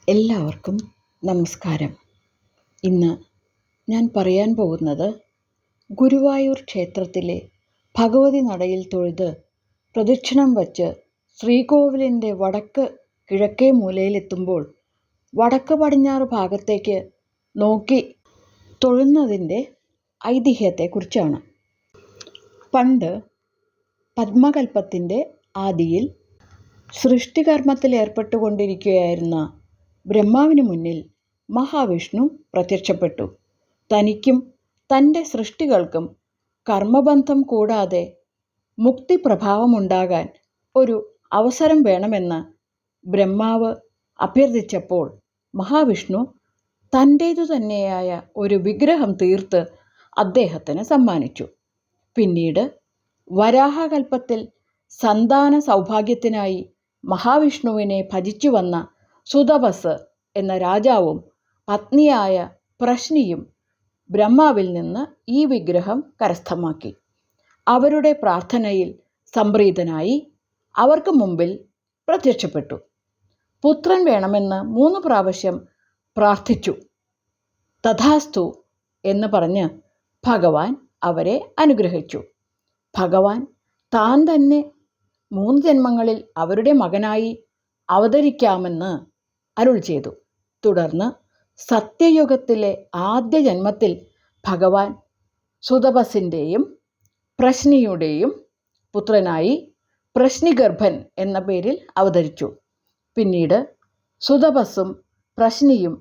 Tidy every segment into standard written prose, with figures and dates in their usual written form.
എല്ലാവർക്കും നമസ്കാരം. ഇന്ന് ഞാൻ പറയാൻ പോകുന്നത് ഗുരുവായൂർ ക്ഷേത്രത്തിലെ ഭഗവതി നടയിൽ തൊഴുത് പ്രദക്ഷിണം വച്ച് ശ്രീകോവിലിൻ്റെ വടക്ക് കിഴക്കേ മൂലയിലെത്തുമ്പോൾ വടക്ക് പടിഞ്ഞാറ് ഭാഗത്തേക്ക് നോക്കി തൊഴുന്നതിൻ്റെ ഐതിഹ്യത്തെക്കുറിച്ചാണ്. പണ്ട് പദ്മകൽപ്പത്തിൻ്റെ ആദിയിൽ സൃഷ്ടികർമ്മത്തിൽ ഏർപ്പെട്ടുകൊണ്ടിരിക്കുകയായിരുന്ന ബ്രഹ്മാവിന് മുന്നിൽ മഹാവിഷ്ണു പ്രത്യക്ഷപ്പെട്ടു. തനിക്കും തൻ്റെ സൃഷ്ടികൾക്കും കർമ്മബന്ധം കൂടാതെ മുക്തിപ്രഭാവമുണ്ടാകാൻ ഒരു അവസരം വേണമെന്ന് ബ്രഹ്മാവ് അഭ്യർത്ഥിച്ചപ്പോൾ മഹാവിഷ്ണു തൻ്റേതു തന്നെയായ ഒരു വിഗ്രഹം തീർത്ത് അദ്ദേഹത്തിന് സമ്മാനിച്ചു. പിന്നീട് വരാഹകൽപ്പത്തിൽ സന്താന സൗഭാഗ്യത്തിനായി മഹാവിഷ്ണുവിനെ ഭജിച്ചു വന്ന സുതപസ് എന്ന രാജാവും പത്നിയായ പ്രശ്നിയും ബ്രഹ്മാവിൽ നിന്ന് ഈ വിഗ്രഹം കരസ്ഥമാക്കി. അവരുടെ പ്രാർത്ഥനയിൽ സംപ്രീതനായി അവർക്ക് മുമ്പിൽ പ്രത്യക്ഷപ്പെട്ടു. പുത്രൻ വേണമെന്ന് 3 പ്രാവശ്യം പ്രാർത്ഥിച്ചു. തഥാസ്തു എന്ന് പറഞ്ഞ് ഭഗവാൻ അവരെ അനുഗ്രഹിച്ചു. ഭഗവാൻ താൻ തന്നെ 3 ജന്മങ്ങളിൽ അവരുടെ മകനായി അവതരിക്കാമെന്ന് അരുൾ ചെയ്തു. തുടർന്ന് സത്യയുഗത്തിലെ ആദ്യ ജന്മത്തിൽ ഭഗവാൻ സുതപസിൻ്റെയും പ്രശ്നിയുടെയും പുത്രനായി പ്രശ്നിഗർഭൻ എന്ന പേരിൽ അവതരിച്ചു. പിന്നീട് സുതപസ്സും പ്രശ്നിയും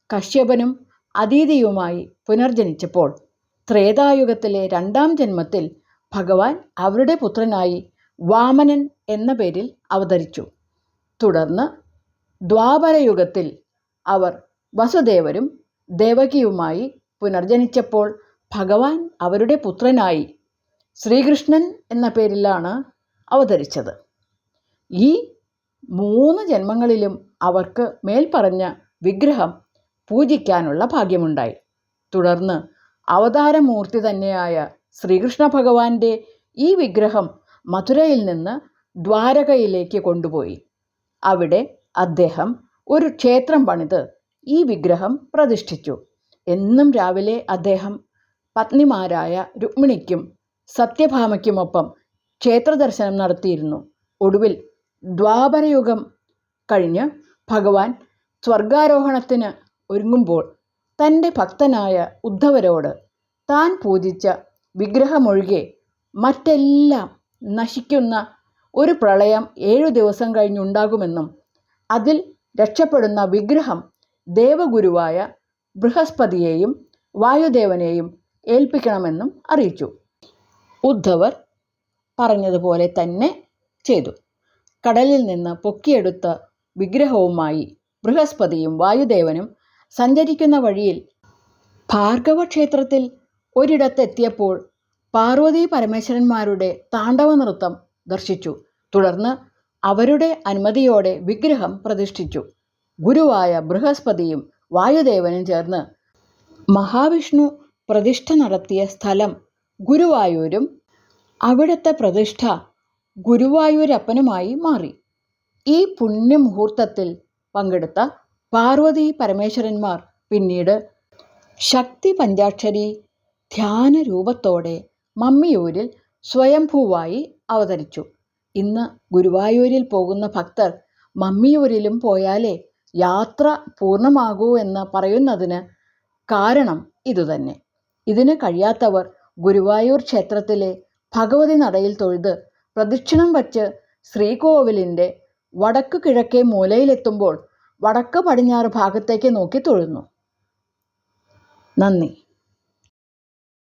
കശ്യപനും അദീതിയുമായി പുനർജനിച്ചപ്പോൾ ത്രേതായുഗത്തിലെ 2ാം ജന്മത്തിൽ ഭഗവാൻ അവരുടെ പുത്രനായി വാമനൻ എന്ന പേരിൽ അവതരിച്ചു. തുടർന്ന് ദ്വാപരയുഗത്തിൽ അവർ വസുദേവരും ദേവകിയുമായി പുനർജനിച്ചപ്പോൾ ഭഗവാൻ അവരുടെ പുത്രനായി ശ്രീകൃഷ്ണൻ എന്ന പേരിലാണ് അവതരിച്ചത്. ഈ 3 ജന്മങ്ങളിലും അവർക്ക് മേൽപ്പറഞ്ഞ വിഗ്രഹം പൂജിക്കാനുള്ള ഭാഗ്യമുണ്ടായി. തുടർന്ന് അവതാരമൂർത്തി തന്നെയായ ശ്രീകൃഷ്ണ ഭഗവാന്റെ ഈ വിഗ്രഹം മഥുരയിൽ നിന്ന് ദ്വാരകയിലേക്ക് കൊണ്ടുപോയി. അവിടെ അദ്ദേഹം ഒരു ക്ഷേത്രം പണിത് ഈ വിഗ്രഹം പ്രതിഷ്ഠിച്ചു. എന്നും രാവിലെ അദ്ദേഹം പത്നിമാരായ രുക്മിണിക്കും സത്യഭാമയ്ക്കുമൊപ്പം ക്ഷേത്രദർശനം നടത്തിയിരുന്നു. ഒടുവിൽ ദ്വാപരയുഗം കഴിഞ്ഞ് ഭഗവാൻ സ്വർഗാരോഹണത്തിന് ഒരുങ്ങുമ്പോൾ തൻ്റെ ഭക്തനായ ഉദ്ധവരോട് താൻ പൂജിച്ച വിഗ്രഹമൊഴികെ മറ്റെല്ലാം നശിക്കുന്ന ഒരു പ്രളയം 7 ദിവസം കഴിഞ്ഞുണ്ടാകുമെന്നും അതിൽ രക്ഷപ്പെടുന്ന വിഗ്രഹം ദേവഗുരുവായ ബൃഹസ്പതിയെയും വായുദേവനെയും ഏൽപ്പിക്കണമെന്നും അറിയിച്ചു. ഉദ്ധവർ പറഞ്ഞതുപോലെ തന്നെ ചെയ്തു. കടലിൽ നിന്ന് പൊക്കിയെടുത്ത വിഗ്രഹവുമായി ബൃഹസ്പതിയും വായുദേവനും സഞ്ചരിക്കുന്ന വഴിയിൽ ഭാർഗവ ക്ഷേത്രത്തിൽ ഒരിടത്തെത്തിയപ്പോൾ പാർവതീ പരമേശ്വരന്മാരുടെ താണ്ഡവ നൃത്തം ദർശിച്ചു. തുടർന്ന് അവരുടെ അനുമതിയോടെ വിഗ്രഹം പ്രതിഷ്ഠിച്ചു. ഗുരുവായ ബൃഹസ്പതിയും വായുദേവനും ചേർന്ന് മഹാവിഷ്ണു പ്രതിഷ്ഠ നടത്തിയ സ്ഥലം ഗുരുവായൂരും അവിടുത്തെ പ്രതിഷ്ഠ ഗുരുവായൂരപ്പനുമായി മാറി. ഈ പുണ്യമുഹൂർത്തത്തിൽ പങ്കെടുത്ത പാർവതീ പരമേശ്വരന്മാർ പിന്നീട് ശക്തി പഞ്ചാക്ഷരി ധ്യാന രൂപത്തോടെ മമ്മിയൂരിൽ സ്വയംഭൂവായി അവതരിച്ചു. ഇന്ന് ഗുരുവായൂരിൽ പോകുന്ന ഭക്തർ മമ്മിയൂരിലും പോയാലേ യാത്ര പൂർണ്ണമാകൂ എന്ന് പറയുന്നതിന് കാരണം ഇതുതന്നെ. ഇതിന് കഴിയാത്തവർ ഗുരുവായൂർ ക്ഷേത്രത്തിലെ ഭഗവതി നടയിൽ തൊഴുത് പ്രദക്ഷിണം വച്ച് ശ്രീകോവിലിൻ്റെ വടക്ക് കിഴക്കേ മൂലയിലെത്തുമ്പോൾ വടക്ക് പടിഞ്ഞാറ് ഭാഗത്തേക്ക് നോക്കി തൊഴുന്നു. നന്ദി.